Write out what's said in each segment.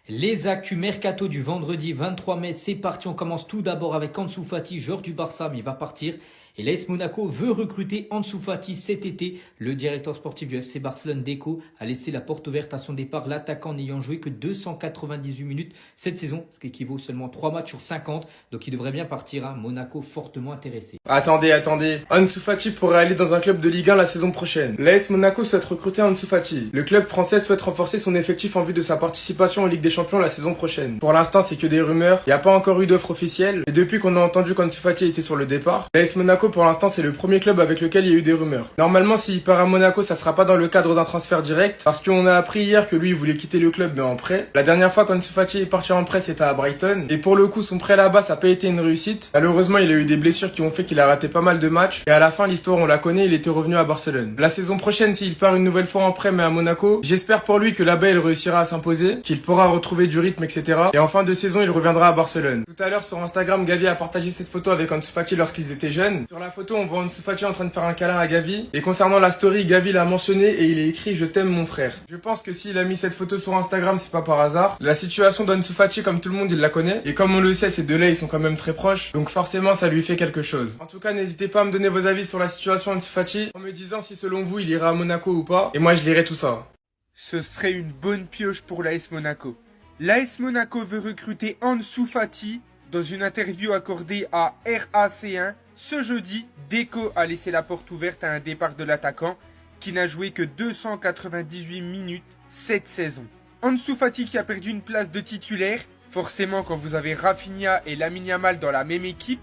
Les actus mercato du vendredi 23 mai, c'est parti. On commence tout d'abord avec Ansu Fati, joueur du Barça, mais il va partir. Et l'AS Monaco veut recruter Ansu Fati cet été. Le directeur sportif du FC Barcelone, Deco, a laissé la porte ouverte à son départ. L'attaquant n'ayant joué que 298 minutes cette saison, ce qui équivaut seulement 3 matchs sur 50. Donc il devrait bien partir. Monaco fortement intéressé. Attendez. Ansu Fati pourrait aller dans un club de Ligue 1 la saison prochaine. L'AS Monaco souhaite recruter Ansu Fati. Le club français souhaite renforcer son effectif en vue de sa participation en Ligue des Champions la saison prochaine. Pour l'instant, c'est que des rumeurs. Il n'y a pas encore eu d'offre officielle. Et depuis qu'on a entendu qu'Ansu Fati était sur le départ, l'AS Monaco pour l'instant c'est le premier club avec lequel il y a eu des rumeurs. Normalement, s'il part à Monaco, ça sera pas dans le cadre d'un transfert direct, parce qu'on a appris hier que lui il voulait quitter le club mais en prêt. La dernière fois qu'Ansu Fati est parti en prêt, c'était à Brighton. Et pour le coup, son prêt là-bas, ça n'a pas été une réussite. Malheureusement, il a eu des blessures qui ont fait qu'il a raté pas mal de matchs. Et à la fin, l'histoire on la connaît, il était revenu à Barcelone. La saison prochaine, s'il part une nouvelle fois en prêt mais à Monaco, j'espère pour lui que là-bas il réussira à s'imposer, qu'il pourra retrouver du rythme, etc. Et en fin de saison, il reviendra à Barcelone. Tout à l'heure sur Instagram, Gavi a partagé cette photo avec Ansu Fati lorsqu'ils étaient jeunes. Sur la photo, on voit Ansu Fati en train de faire un câlin à Gavi. Et concernant la story, Gavi l'a mentionné et il a écrit "Je t'aime mon frère". Je pense que s'il a mis cette photo sur Instagram, c'est pas par hasard. La situation d'Ansu Fati, comme tout le monde, il la connaît. Et comme on le sait, ces deux-là, ils sont quand même très proches. Donc forcément, ça lui fait quelque chose. En tout cas, n'hésitez pas à me donner vos avis sur la situation d'Ansu Fati en me disant si selon vous, il ira à Monaco ou pas. Et moi, je lirai tout ça. Ce serait une bonne pioche pour l'AS Monaco. L'AS Monaco veut recruter Ansu Fati. Dans une interview accordée à RAC1, ce jeudi, Deco a laissé la porte ouverte à un départ de l'attaquant qui n'a joué que 298 minutes cette saison. Ansu Fati qui a perdu une place de titulaire. Forcément, quand vous avez Rafinha et Lamine Yamal dans la même équipe,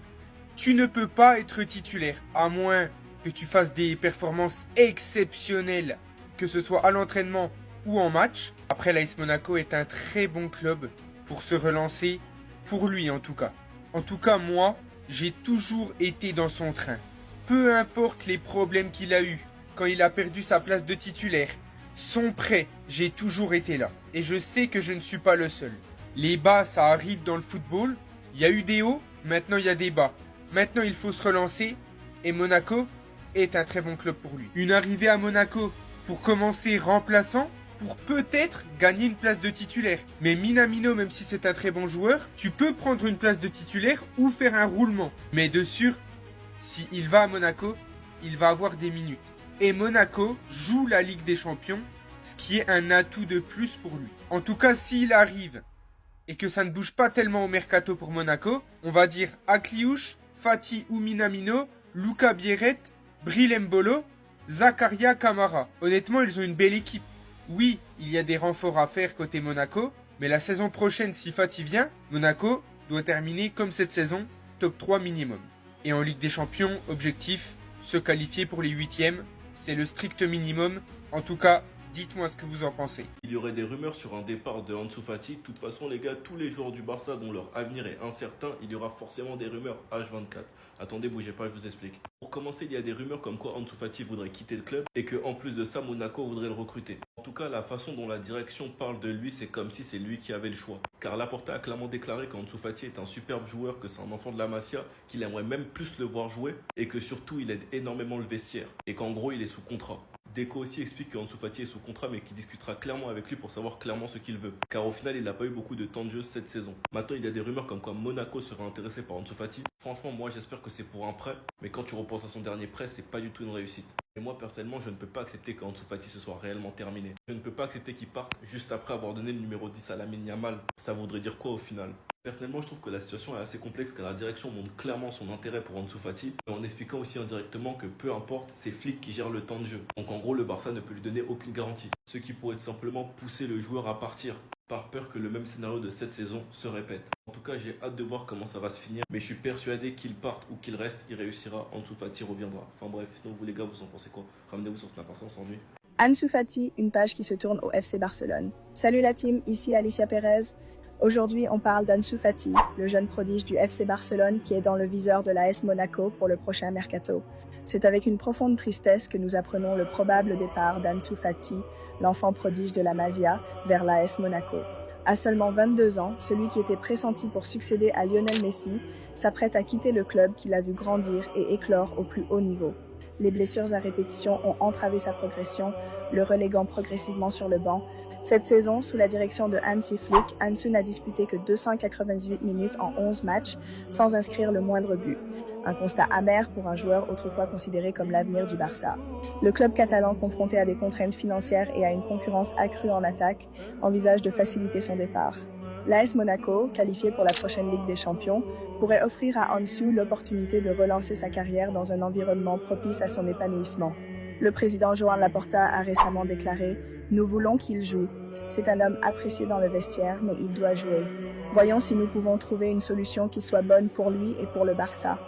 tu ne peux pas être titulaire, à moins que tu fasses des performances exceptionnelles, que ce soit à l'entraînement ou en match. Après, l'AS Monaco est un très bon club pour se relancer, pour lui en tout cas. En tout cas, moi, j'ai toujours été dans son train. Peu importe les problèmes qu'il a eus quand il a perdu sa place de titulaire, son prêt, j'ai toujours été là. Et je sais que je ne suis pas le seul. Les bas, ça arrive dans le football. Il y a eu des hauts, maintenant il y a des bas. Maintenant, il faut se relancer. Et Monaco est un très bon club pour lui. Une arrivée à Monaco pour commencer remplaçant, pour peut-être gagner une place de titulaire. Mais Minamino, même si c'est un très bon joueur, tu peux prendre une place de titulaire ou faire un roulement. Mais de sûr, s'il va à Monaco, il va avoir des minutes. Et Monaco joue la Ligue des Champions, ce qui est un atout de plus pour lui. En tout cas, s'il arrive et que ça ne bouge pas tellement au mercato pour Monaco, on va dire Akliouche, Fati ou Minamino, Luka Bieret, Bril Mbolo, Zakaria Kamara. Honnêtement, ils ont une belle équipe. Oui, il y a des renforts à faire côté Monaco, mais la saison prochaine, si Fati vient, Monaco doit terminer comme cette saison, top 3 minimum. Et en Ligue des Champions, objectif, se qualifier pour les 8e, c'est le strict minimum. En tout cas, dites-moi ce que vous en pensez. Il y aurait des rumeurs sur un départ de Ansu Fati. De toute façon, les gars, tous les joueurs du Barça dont leur avenir est incertain, il y aura forcément des rumeurs H24. Attendez, bougez pas, je vous explique. Pour commencer, il y a des rumeurs comme quoi Ansu Fati voudrait quitter le club et que, en plus de ça, Monaco voudrait le recruter. En tout cas, la façon dont la direction parle de lui, c'est comme si c'est lui qui avait le choix. Car Laporta a clairement déclaré qu'Ansu Fati est un superbe joueur, que c'est un enfant de la Masia, qu'il aimerait même plus le voir jouer et que surtout il aide énormément le vestiaire et qu'en gros il est sous contrat. Deco aussi explique qu'Ansu Fati est sous contrat mais qu'il discutera clairement avec lui pour savoir clairement ce qu'il veut. Car au final il n'a pas eu beaucoup de temps de jeu cette saison. Maintenant il y a des rumeurs comme quoi Monaco serait intéressé par Ansu Fati. Franchement moi j'espère que c'est pour un prêt. Mais quand tu repenses à son dernier prêt c'est pas du tout une réussite. Et moi personnellement je ne peux pas accepter qu'Ansu Fati se soit réellement terminé. Je ne peux pas accepter qu'il parte juste après avoir donné le numéro 10 à Lamine Yamal. Ça voudrait dire quoi au final? Personnellement, je trouve que la situation est assez complexe car la direction montre clairement son intérêt pour Ansu Fati en expliquant aussi indirectement que peu importe, c'est Flick qui gère le temps de jeu. Donc en gros, le Barça ne peut lui donner aucune garantie. Ce qui pourrait tout simplement pousser le joueur à partir par peur que le même scénario de cette saison se répète. En tout cas, j'ai hâte de voir comment ça va se finir. Mais je suis persuadé qu'il parte ou qu'il reste, il réussira. Ansu Fati reviendra. Enfin bref, sinon vous les gars, vous en pensez quoi? Ramenez-vous sur Snap, on s'ennuie. Ansu Fati, une page qui se tourne au FC Barcelone. Salut la team, ici Alicia Perez. Aujourd'hui, on parle d'Ansu Fati, le jeune prodige du FC Barcelone qui est dans le viseur de l'AS Monaco pour le prochain mercato. C'est avec une profonde tristesse que nous apprenons le probable départ d'Ansu Fati, l'enfant prodige de la Masia, vers l'AS Monaco. À seulement 22 ans, celui qui était pressenti pour succéder à Lionel Messi s'apprête à quitter le club qu'il a vu grandir et éclore au plus haut niveau. Les blessures à répétition ont entravé sa progression, le reléguant progressivement sur le banc. Cette saison, sous la direction de Hansi Flick, Ansu n'a disputé que 298 minutes en 11 matchs, sans inscrire le moindre but. Un constat amer pour un joueur autrefois considéré comme l'avenir du Barça. Le club catalan, confronté à des contraintes financières et à une concurrence accrue en attaque, envisage de faciliter son départ. L'AS Monaco, qualifié pour la prochaine Ligue des Champions, pourrait offrir à Ansu l'opportunité de relancer sa carrière dans un environnement propice à son épanouissement. Le président Joan Laporta a récemment déclaré « Nous voulons qu'il joue. C'est un homme apprécié dans le vestiaire, mais il doit jouer. Voyons si nous pouvons trouver une solution qui soit bonne pour lui et pour le Barça. »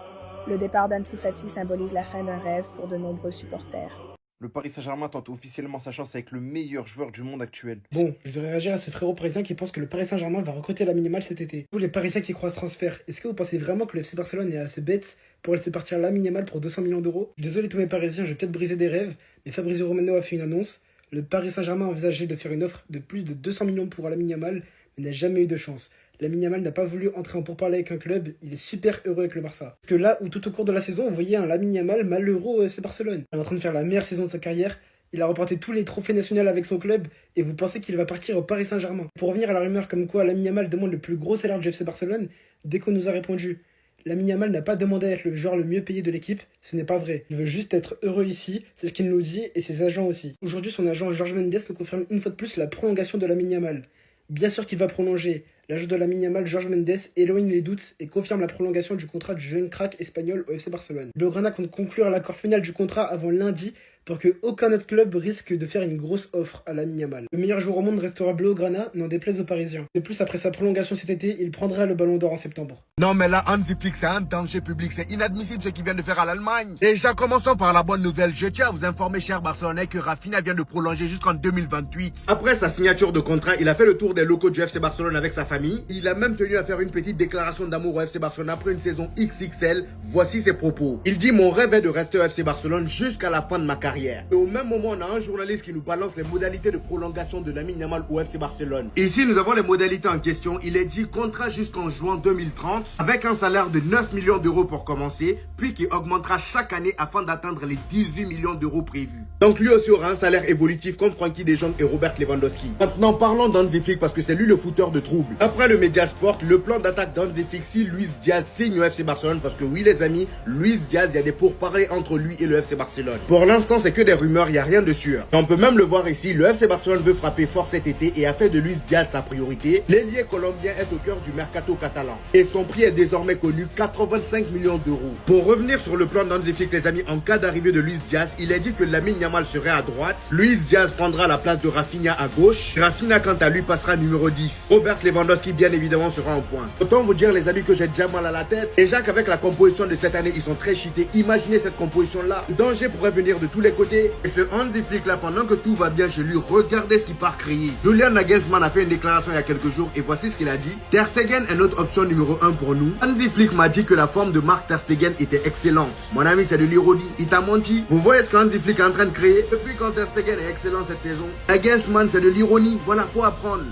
Le départ d'Ansu Fati symbolise la fin d'un rêve pour de nombreux supporters. Le Paris Saint-Germain tente officiellement sa chance avec le meilleur joueur du monde actuel. Bon, je vais réagir à ce frérot parisien qui pense que le Paris Saint-Germain va recruter Lamine Yamal cet été. Vous les Parisiens qui croient à ce transfert, est-ce que vous pensez vraiment que le FC Barcelone est assez bête pour laisser partir Lamine Yamal pour 200 millions d'euros? Désolé tous mes Parisiens, je vais peut-être briser des rêves, mais Fabrizio Romano a fait une annonce. Le Paris Saint-Germain a envisagé de faire une offre de plus de 200 millions pour Lamine Yamal, mais n'a jamais eu de chance. Lamine Yamal n'a pas voulu entrer en pourparlers avec un club, il est super heureux avec le Barça. Parce que là où tout au cours de la saison, on voyait un Lamine Yamal malheureux au FC Barcelone. Il est en train de faire la meilleure saison de sa carrière, il a remporté tous les trophées nationaux avec son club, et vous pensez qu'il va partir au Paris Saint-Germain. Pour revenir à la rumeur comme quoi Lamine Yamal demande le plus gros salaire du FC Barcelone, dès qu'on nous a répondu Lamine Yamal n'a pas demandé à être le joueur le mieux payé de l'équipe, ce n'est pas vrai. Il veut juste être heureux ici, c'est ce qu'il nous dit, et ses agents aussi. Aujourd'hui, son agent Jorge Mendes nous confirme une fois de plus la prolongation de Lamine Yamal. Bien sûr qu'il va prolonger. L'agent de Lamine Yamal, Jorge Mendes, éloigne les doutes et confirme la prolongation du contrat du jeune crack espagnol au FC Barcelone. Blaugrana compte conclure l'accord final du contrat avant lundi pour que aucun autre club risque de faire une grosse offre à Lamine Yamal. Le meilleur joueur au monde restera Blaugrana, n'en déplaise aux Parisiens. De plus, après sa prolongation cet été, il prendra le Ballon d'Or en septembre. Non mais là, Hansi Flick, c'est un danger public. C'est inadmissible ce qu'il vient de faire à l'Allemagne. Déjà, commençons par la bonne nouvelle. Je tiens à vous informer, cher Barcelonais, que Rafinha vient de prolonger jusqu'en 2028. Après sa signature de contrat, il a fait le tour des locaux du FC Barcelone avec sa famille. Il a même tenu à faire une petite déclaration d'amour au FC Barcelone après une saison XXL. Voici ses propos. Il dit « Mon rêve est de rester au FC Barcelone jusqu'à la fin de ma carrière. » Et au même moment, on a un journaliste qui nous balance les modalités de prolongation de Lamine Yamal au FC Barcelone. Ici, nous avons les modalités en question. Il est dit contrat jusqu'en juin 2030 avec un salaire de 9 millions d'euros pour commencer, puis qui augmentera chaque année afin d'atteindre les 18 millions d'euros prévus. Donc lui aussi aura un salaire évolutif comme Frankie de Jong et Robert Lewandowski. Maintenant, parlons d'Hansi Flick parce que c'est lui le fouteur de troubles. Après le Mediasport, le plan d'attaque d'Hansi Flick si Luis Diaz signe au FC Barcelone parce que oui les amis, Luis Diaz, il y a des pourparlers entre lui et le FC Barcelone. Pour l'instant, c'est que des rumeurs, il n'y a rien de sûr. Et on peut même le voir ici, le FC Barcelone veut frapper fort cet été et a fait de Luis Diaz sa priorité. L'ailier colombien est au cœur du mercato catalan et son prix est désormais connu, 85 millions d'euros. Pour revenir sur le plan d'Hansi Flick les amis, en cas d'arrivée de Luis Diaz, il est dit que Lamine Yamal serait à droite, Luis Diaz prendra la place de Rafinha à gauche, Rafinha quant à lui passera numéro 10. Robert Lewandowski bien évidemment sera en pointe. Autant vous dire les amis que j'ai déjà mal à la tête. Déjà qu'avec la composition de cette année, ils sont très cheatés. Imaginez cette composition là. Le danger pourrait venir de tous les côtés. Et ce Hansi Flick là, pendant que tout va bien chez lui, regardez ce qu'il part crier. Julian Nagelsmann a fait une déclaration il y a quelques jours et voici ce qu'il a dit. Ter Stegen est notre option numéro 1 pour nous. Hansi Flick m'a dit que la forme de Marc Ter Stegen était excellente. Mon ami, c'est de l'ironie. Il t'a menti. Vous voyez ce que Hansi Flick est en train de créer? Depuis quand Ter Stegen est excellent cette saison. Nagelsmann, c'est de l'ironie. Voilà, faut apprendre.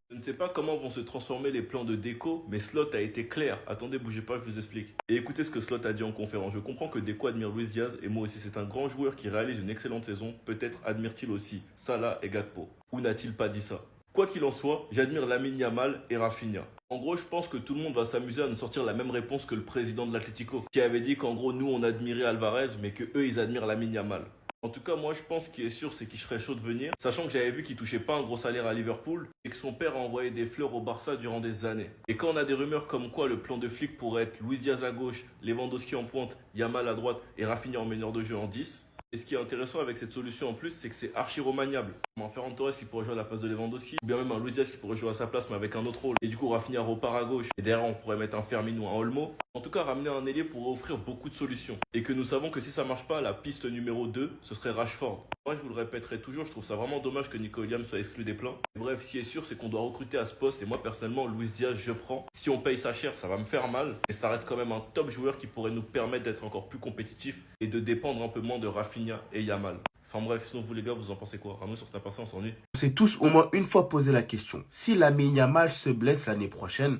Je ne sais pas comment vont se transformer les plans de Deco, mais Slot a été clair. Attendez, bougez pas, je vous explique. Et écoutez ce que Slot a dit en conférence. Je comprends que Deco admire Luis Diaz et moi aussi. C'est un grand joueur qui réalise une excellente saison. Peut-être admire-t-il aussi Salah et Gakpo. Ou n'a-t-il pas dit ça? Quoi qu'il en soit, j'admire Lamine Yamal et Rafinha. En gros, je pense que tout le monde va s'amuser à nous sortir la même réponse que le président de l'Atlético, qui avait dit qu'en gros, nous, on admirait Alvarez, mais que eux, ils admirent Lamine Yamal. En tout cas, moi, je pense qu'il est sûr, c'est qu'il serait chaud de venir. Sachant que j'avais vu qu'il touchait pas un gros salaire à Liverpool et que son père a envoyé des fleurs au Barça durant des années. Et quand on a des rumeurs comme quoi le plan de Flick pourrait être Luis Diaz à gauche, Lewandowski en pointe, Yamal à droite et Rafinha en meneur de jeu en 10. Et ce qui est intéressant avec cette solution en plus, c'est que c'est archi remaniable. Un Ferran Torres qui pourrait jouer à la place de Lewandowski, ou bien même un Luis Diaz qui pourrait jouer à sa place mais avec un autre rôle. Et du coup, Rafinha repart à gauche. Et derrière, on pourrait mettre un Firmino, un Olmo. En tout cas, ramener un ailier pourrait offrir beaucoup de solutions. Et que nous savons que si ça marche pas, la piste numéro 2, ce serait Rashford. Moi, je vous le répéterai toujours, je trouve ça vraiment dommage que Nico Williams soit exclu des plans. Bref, ce qui est sûr, c'est qu'on doit recruter à ce poste. Et moi, personnellement, Luis Diaz, je prends. Si on paye ça cher, ça va me faire mal. Mais ça reste quand même un top joueur qui pourrait nous permettre d'être encore plus compétitif et de dépendre un peu moins de Rafinha et Yamal. Enfin bref, sinon vous les gars, vous en pensez quoi? Ramon sur cette personne, on s'ennuie. On s'est tous au moins une fois posé la question. Si Lamine Yamal se blesse l'année prochaine,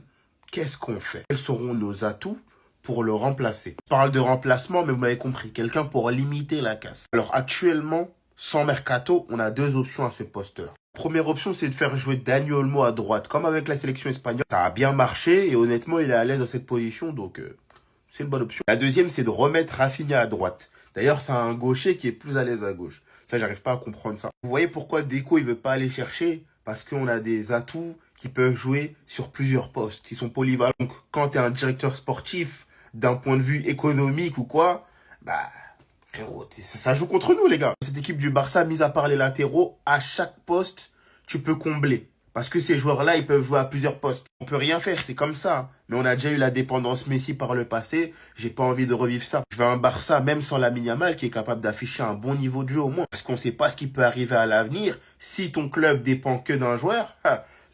qu'est-ce qu'on fait? Quels seront nos atouts pour le remplacer? Je parle de remplacement, mais vous m'avez compris. Quelqu'un pour limiter la casse. Alors actuellement, sans mercato, on a deux options à ce poste-là. Première option, c'est de faire jouer Dani Olmo à droite, comme avec la sélection espagnole. Ça a bien marché et honnêtement, il est à l'aise dans cette position, donc c'est une bonne option. La deuxième, c'est de remettre Rafinha à droite. D'ailleurs, c'est un gaucher qui est plus à l'aise à gauche. Ça, j'arrive pas à comprendre ça. Vous voyez pourquoi Deco, il veut pas aller chercher? Parce qu'on a des atouts qui peuvent jouer sur plusieurs postes. Ils sont polyvalents. Donc, quand tu es un directeur sportif, d'un point de vue économique ou quoi, bah, frérot, ça joue contre nous, les gars. Cette équipe du Barça, mis à part les latéraux, à chaque poste, tu peux combler. Parce que ces joueurs-là, ils peuvent jouer à plusieurs postes. On peut rien faire, c'est comme ça. Mais on a déjà eu la dépendance Messi par le passé. J'ai pas envie de revivre ça. Je veux un Barça, même sans Lamine Yamal, qui est capable d'afficher un bon niveau de jeu au moins. Parce qu'on sait pas ce qui peut arriver à l'avenir. Si ton club dépend que d'un joueur,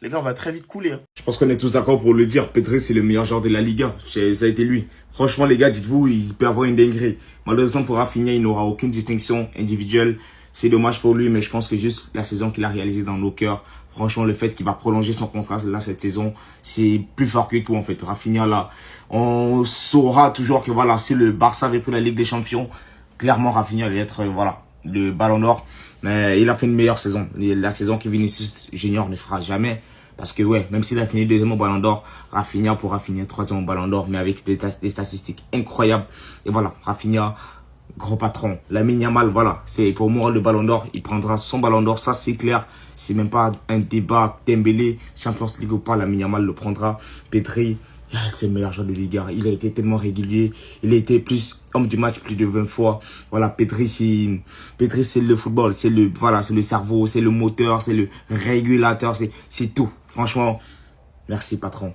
les gars, on va très vite couler. Je pense qu'on est tous d'accord pour le dire. Pedri, c'est le meilleur joueur de la Liga. Ça a été lui. Franchement, les gars, dites-vous, il peut avoir une dinguerie. Malheureusement, pour Rafinha, il n'aura aucune distinction individuelle. C'est dommage pour lui, mais je pense que juste la saison qu'il a réalisée dans nos cœurs, franchement, le fait qu'il va prolonger son contrat là cette saison, c'est plus fort que tout en fait. Rafinha là, on saura toujours que voilà, si le Barça avait pris la Ligue des Champions, clairement Rafinha allait être voilà le Ballon d'Or. Mais il a fait une meilleure saison. La saison que Vinicius Junior ne fera jamais. Parce que ouais, même s'il a fini deuxième au Ballon d'Or, Rafinha pourra finir troisième au Ballon d'Or, mais avec des statistiques incroyables. Et voilà, Rafinha, gros patron. Lamine Yamal, voilà, c'est pour moi le Ballon d'Or. Il prendra son Ballon d'Or, ça c'est clair. C'est même pas un débat. Dembélé, Champions League ou pas, Lamine Yamal le prendra. Pedri, c'est le meilleur joueur de Liga. Il a été tellement régulier. Il a été plus homme du match plus de 20 fois. Voilà, Pedri, c'est le football. C'est le, voilà, c'est le cerveau, c'est le moteur, c'est le régulateur, c'est tout. Franchement, merci patron.